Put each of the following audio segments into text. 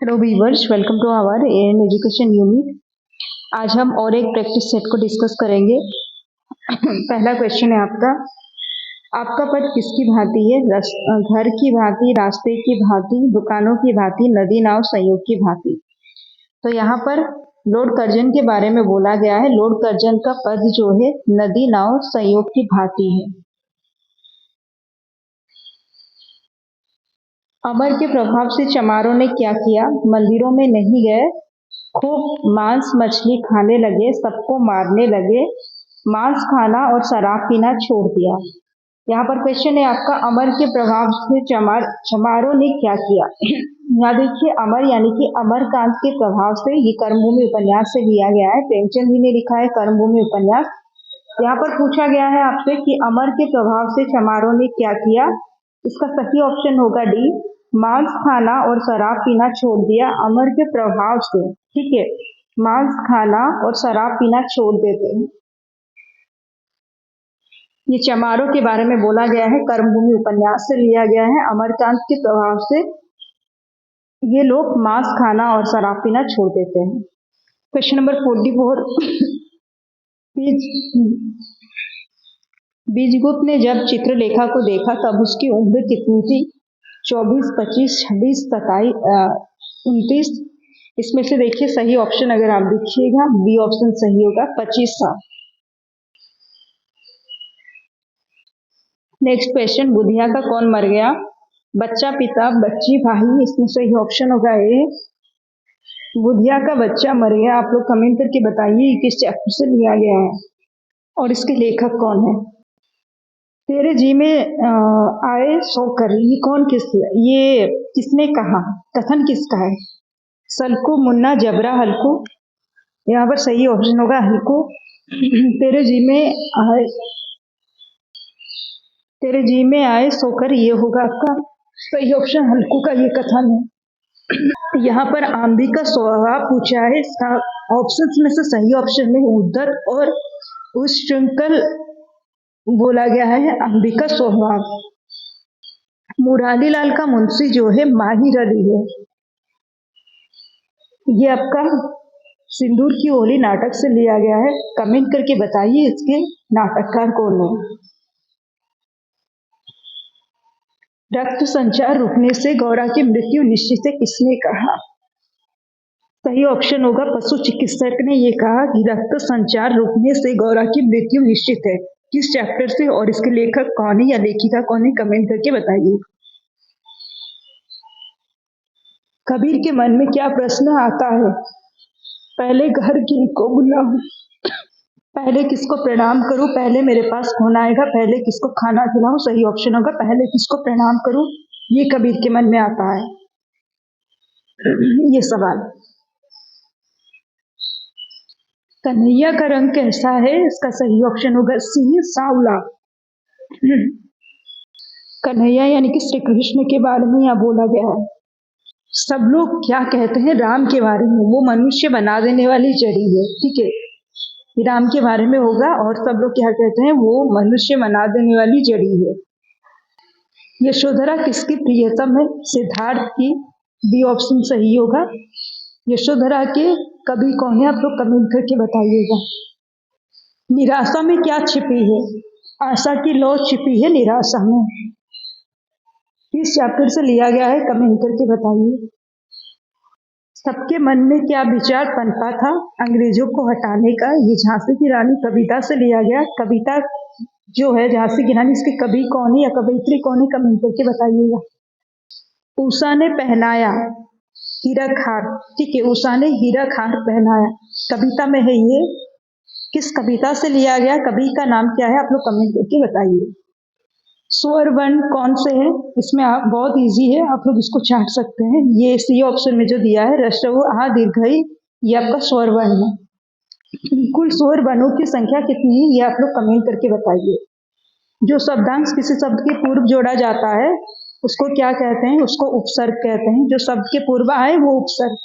Hello viewers, welcome to our an education unit. आज हम और एक प्रैक्टिस सेट को डिस्कस करेंगे। पहला क्वेश्चन है आपका, आपका पद किसकी भांति है? घर की भांति, रास्ते की भांति, दुकानों की भांति, नदी नाव संयोग की भांति। तो यहाँ पर लॉर्ड कर्जन के बारे में बोला गया है। लॉर्ड कर्जन का पद जो है नदी नाव संयोग की भांति है। अमर के प्रभाव से चमारों ने क्या किया? मंदिरों में नहीं गए, खूब मांस मछली खाने लगे, सबको मारने लगे, मांस खाना और शराब पीना छोड़ दिया। यहाँ पर क्वेश्चन है आपका, अमर के प्रभाव से चमारों ने क्या किया? यहाँ देखिए, अमर यानी कि अमरकांत के प्रभाव से, ये कर्मभूमि उपन्यास से लिया गया है। प्रेमचंद जी ने लिखा है कर्मभूमि उपन्यास। यहाँ पर पूछा गया है आपसे कि अमर के प्रभाव से चमारों ने क्या किया। इसका सही ऑप्शन होगा डी, मांस खाना और शराब पीना छोड़ दिया। अमर के प्रभाव से, ठीक है, मांस खाना और शराब पीना छोड़ देते हैं। ये चमारों के बारे में बोला गया है, कर्मभूमि उपन्यास से लिया गया है। अमरकांत के प्रभाव से ये लोग मांस खाना और शराब पीना छोड़ देते हैं। क्वेश्चन नंबर 44, बीजगुप्त ने जब चित्रलेखा को देखा तब उसकी उम्र कितनी थी? 24, 25, 26, 27, 29। इसमें से देखिए सही ऑप्शन अगर आप देखिएगा, बी ऑप्शन सही होगा, 25 साल। नेक्स्ट क्वेश्चन, बुधिया का कौन मर गया? बच्चा, पिता, बच्ची, भाई। इसमें सही ऑप्शन होगा ए, बुधिया का बच्चा मर गया। आप लोग कमेंट करके बताइए किस चैप्टर से लिया गया है और इसके लेखक कौन है। तेरे जी में आए सो कर, ये कौन ये किसने कहा? कथन किसका है? सलकू, मुन्ना, जबरा, हल्कू। यहाँ पर सही ऑप्शन होगा हल्कू। तेरे जी में आए सोकर, ये होगा आपका सही ऑप्शन, हल्कू का ये कथन है। यहाँ पर आंबिका स्वभाव पूछा है। इसका ऑप्शन में से सही ऑप्शन में उद्धत और उच्छृंखल बोला गया है अंबिका स्वभाव। मुरारीलाल का मुंशी जो है माहिर अली है। ये आपका सिंदूर की होली नाटक से लिया गया है। कमेंट करके बताइए इसके नाटककार कौन है। रक्त संचार रुकने से गौरा की मृत्यु निश्चित है, किसने कहा? सही ऑप्शन होगा पशु चिकित्सक ने ये कहा कि रक्त संचार रुकने से गौरा की मृत्यु निश्चित है। किस चैप्टर से और इसके लेखक कौन है या लेखिका कौन है, कमेंट करके बताइए। कबीर के मन में क्या प्रश्न आता है? पहले घर किनको बुलाऊं, पहले किसको प्रणाम करूं, पहले मेरे पास कौन आएगा, पहले किसको खाना खिलाऊं। सही ऑप्शन होगा पहले किसको प्रणाम करूं। ये कबीर के मन में आता है ये सवाल। कन्हैया का रंग कैसा है? इसका सही ऑप्शन होगा सी, सांवला। कन्हैया यानी कि श्री कृष्ण के बारे में यहाँ बोला गया है। सब लोग क्या कहते हैं राम के बारे में? वो मनुष्य बना देने वाली जड़ी है, ठीक है, ये राम के बारे में होगा। और सब लोग क्या कहते हैं? वो मनुष्य बना देने वाली जड़ी है। यशोधरा किसकी प्रियतम है? सिद्धार्थ की। बी ऑप्शन सही होगा। यशोधरा के कवि कौन है? आप लोग कमेंट करके बताइएगा। निराशा में क्या छिपी है? आशा की लौ छिपी है निराशा में। किस चैप्टर से लिया गया है, कमेंट करके बताइए। सबके मन में क्या विचार पनपा था अंग्रेजों को हटाने का? ये झांसी की रानी कविता से लिया गया। कविता जो है झांसी की रानी, इसके कवि कौन है या कवयित्री कौन है, कमेंट करके बताइएगा। उषा ने पहनाया हीरक हार, ठीक है, उषा ने हीरक हार पहनाया, कविता में है ये। किस कविता से लिया गया? कवि का नाम क्या है, आप लोग कमेंट करके बताइए। स्वर वर्ण कौन से हैं? इसमें आप बहुत इजी है, आप लोग इसको चाट सकते हैं। ये सी ऑप्शन में जो दिया है ह्रस्व आ दीर्घई, ये आपका स्वर वर्ण है। कुल स्वर वर्णों की संख्या कितनी है, ये आप लोग कमेंट करके बताइए। जो शब्दांश किसी शब्द के पूर्व जोड़ा जाता है उसको क्या कहते हैं? उसको उपसर्ग कहते हैं। जो शब्द के पूर्व आए वो उपसर्ग,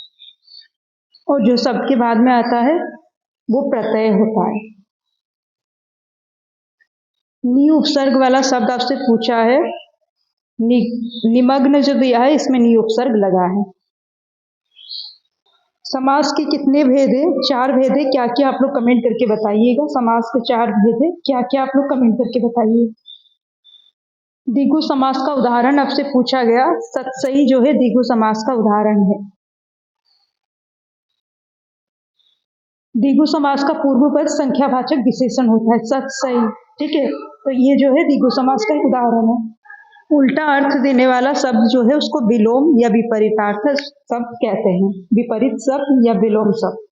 और जो शब्द के बाद में आता है वो प्रत्यय होता है। नी उपसर्ग वाला शब्द आपसे पूछा है। निमग्न जो दिया है इसमें नी उपसर्ग लगा है। समास के कितने भेद है? 4 भेद है। क्या क्या आप लोग कमेंट करके बताइएगा। समास के 4 भेद है। क्या क्या आप लोग कमेंट करके बताइए। द्विगु समास का उदाहरण आपसे पूछा गया। सतसई जो है द्विगु समास का उदाहरण है। द्विगु समास का पूर्व पद संख्यावाचक विशेषण होता है, सतसई। ठीक है, तो ये जो है द्विगु समास का उदाहरण है। उल्टा अर्थ देने वाला शब्द जो है उसको विलोम या विपरीतार्थ शब्द कहते हैं। विपरीत शब्द या विलोम शब्द।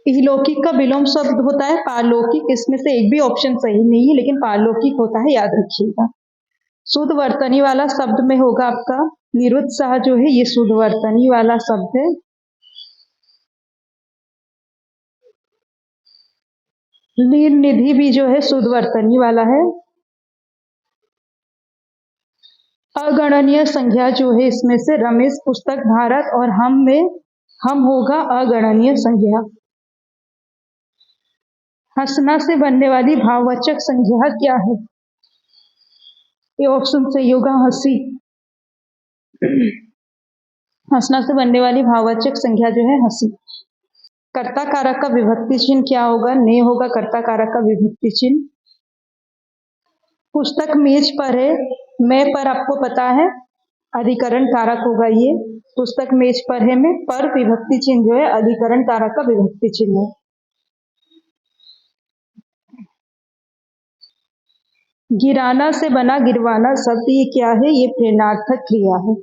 इहलौकिक का विलोम शब्द होता है पारलौकिक। इसमें से एक भी ऑप्शन सही नहीं है, लेकिन पारलौकिक होता है, याद रखिएगा। शुद्ध वर्तनी वाला शब्द में होगा आपका निरुत्साह जो है, ये शुद्ध वर्तनी वाला शब्द है। निधि भी जो है शुद्ध वर्तनी वाला है। अगणनीय संज्ञा जो है इसमें से रमेश, पुस्तक, भारत और हम में हम होगा अगणनीय संज्ञा। हंसना से बनने वाली भाववाचक संज्ञा क्या है? ये ऑप्शन सही होगा हंसी। हंसना से बनने वाली भाववाचक संज्ञा जो है हंसी। कर्ता कारक का विभक्ति चिन्ह क्या होगा? ने होगा कर्ता कारक का विभक्ति चिन्ह। पुस्तक मेज पर है, मैं पर आपको पता है अधिकरण कारक होगा ये। पुस्तक मेज पर है में पर विभक्ति चिन्ह जो है अधिकरण कारक का विभक्ति चिन्ह है। गिराना से बना गिरवाना शब्द ये क्या है? ये प्रेरणार्थक क्रिया है।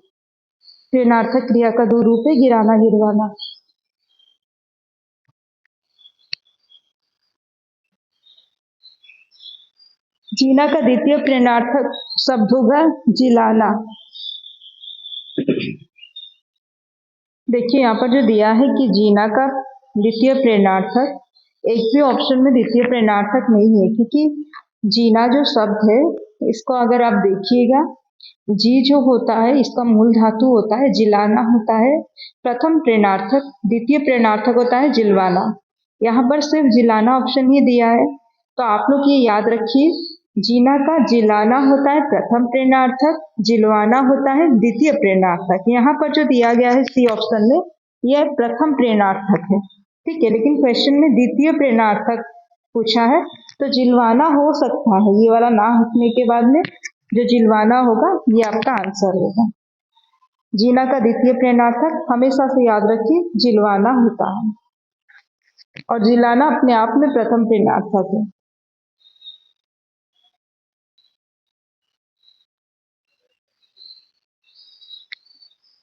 प्रेरणार्थक क्रिया का दो रूप है, गिराना गिरवाना। जीना का द्वितीय प्रेरणार्थक शब्द होगा जिलाना। देखिए यहाँ पर जो दिया है कि जीना का द्वितीय प्रेरणार्थक, एक भी ऑप्शन में द्वितीय प्रेरणार्थक नहीं है, क्योंकि जीना जो शब्द है इसको अगर आप देखिएगा, जी जो होता है इसका मूल धातु होता है जिलाना होता है प्रथम प्रेरणार्थक, द्वितीय प्रेरणार्थक होता है जिलवाना। यहाँ पर सिर्फ जिलाना ऑप्शन ही दिया है, तो आप लोग ये याद रखिए, जीना का जिलाना होता है प्रथम प्रेरणार्थक, जिलवाना होता है द्वितीय प्रेरणार्थक। यहाँ पर जो दिया गया है सी ऑप्शन में, यह प्रथम प्रेरणार्थक है। ठीक है, लेकिन क्वेश्चन में द्वितीय प्रेरणार्थक पूछा है, तो जिलवाना हो सकता है, ये वाला ना हटने के बाद में जो जिलवाना होगा ये आपका आंसर होगा। जीना का द्वितीय प्रेरणार्थक हमेशा से याद रखिए जिलवाना होता है, और जिलाना अपने आप में प्रथम प्रेरणार्थक है।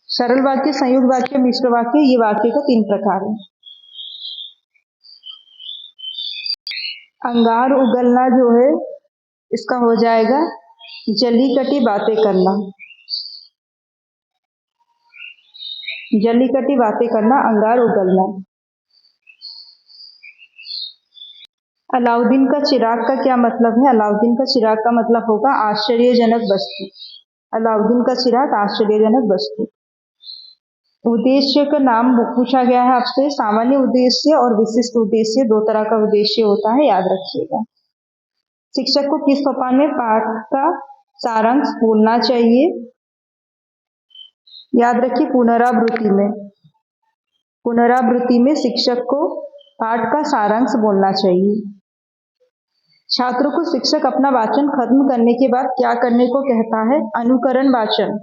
सरल वाक्य, संयुक्त वाक्य, मिश्र वाक्य, ये वाक्य का 3 प्रकार है। अंगार उगलना जो है इसका हो जाएगा जली कटी बातें करना। जली कटी बातें करना, अंगार उगलना। अलाउद्दीन का चिराग का क्या मतलब है? अलाउद्दीन का चिराग का मतलब होगा आश्चर्यजनक वस्तु। अलाउद्दीन का चिराग आश्चर्यजनक वस्तु। उद्देश्य का नाम पूछा गया है आपसे। सामान्य उद्देश्य और विशिष्ट उद्देश्य, 2 तरह का उद्देश्य होता है, याद रखिएगा। शिक्षक को किस सोपान में पाठ का सारांश बोलना चाहिए? याद रखिए पुनरावृत्ति में। पुनरावृत्ति में शिक्षक को पाठ का सारांश बोलना चाहिए। छात्रों को शिक्षक अपना वाचन खत्म करने के बाद क्या करने को कहता है? अनुकरण वाचन।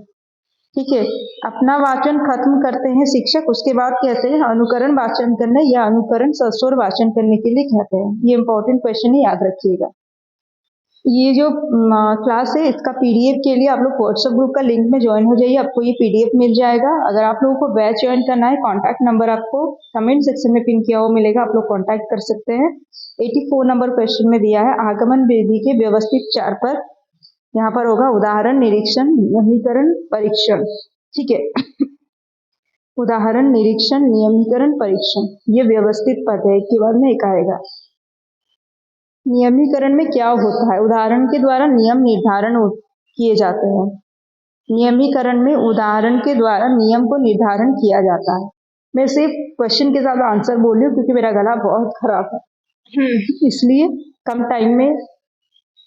ठीक है, अपना वाचन खत्म करते हैं शिक्षक, उसके बाद कहते हैं अनुकरण वाचन करने या अनुकरण सस्वर वाचन करने के लिए कहते हैं। ये इंपॉर्टेंट क्वेश्चन है, याद रखिएगा। ये जो क्लास है इसका पीडीएफ के लिए आप लोग व्हाट्सएप ग्रुप का लिंक में ज्वाइन हो जाइए, आपको ये पीडीएफ मिल जाएगा। अगर आप लोगों को बैच ज्वाइन करना है, कॉन्टैक्ट नंबर आपको कमेंट सेक्शन में पिन किया हुआ मिलेगा, आप लोग कॉन्टैक्ट कर सकते हैं। 84 नंबर क्वेश्चन में दिया है आगमन विधि के व्यवस्थित 4 पद। यहाँ पर होगा उदाहरण, निरीक्षण, नियमीकरण, परीक्षण। ठीक है, उदाहरण, निरीक्षण, नियमीकरण, परीक्षण, ये व्यवस्थित पद है। एक के बाद में एक आएगा। नियमीकरण में क्या होता है? उदाहरण के द्वारा नियम निर्धारण किए जाते हैं। नियमीकरण में उदाहरण के द्वारा नियम को निर्धारण किया जाता है। मैं सिर्फ क्वेश्चन के साथ आंसर बोल रही हूँ क्योंकि मेरा गला बहुत खराब है, इसलिए कम टाइम में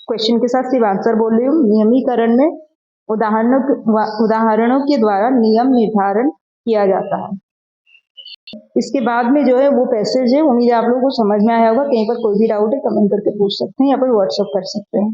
क्वेश्चन के साथ सिर्फ आंसर बोल रही हूँ। नियमीकरण में उदाहरणों के द्वारा नियम निर्धारण किया जाता है। इसके बाद में जो है वो पैसेज है, उम्मीद है आप लोगों को समझ में आया होगा। कहीं पर कोई भी डाउट है कमेंट करके पूछ सकते हैं या फिर व्हाट्सअप कर सकते हैं।